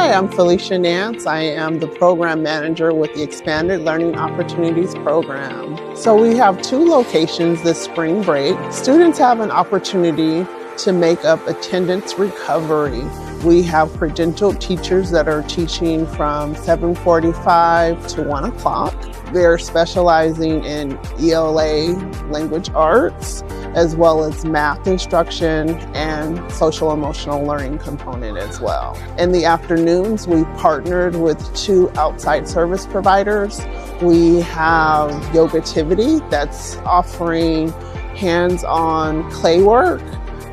Hi, I'm Felicia Nance. I am the program manager with the Expanded Learning Opportunities program. So we have 2 locations this spring break. Students have an opportunity to make up attendance recovery. We have credentialed teachers that are teaching from 7:45 to 1 o'clock. They're specializing in ELA language arts, as well as math instruction and social emotional learning component as well. In the afternoons, we partnered with 2 outside service providers. We have Yogativity that's offering hands-on clay work.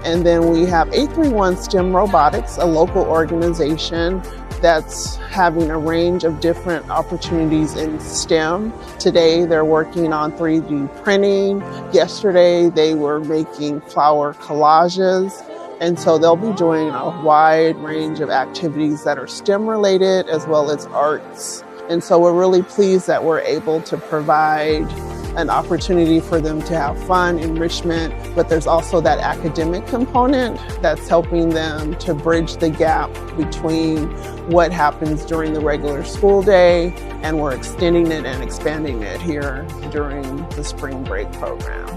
And then we have 831 STEM Robotics, a local organization that's having a range of different opportunities in STEM. Today, they're working on 3D printing. Yesterday, they were making flower collages. And so they'll be doing a wide range of activities that are STEM related as well as arts. And so we're really pleased that we're able to provide an opportunity for them to have fun, enrichment, but there's also that academic component that's helping them to bridge the gap between what happens during the regular school day, and we're extending it and expanding it here during the spring break program.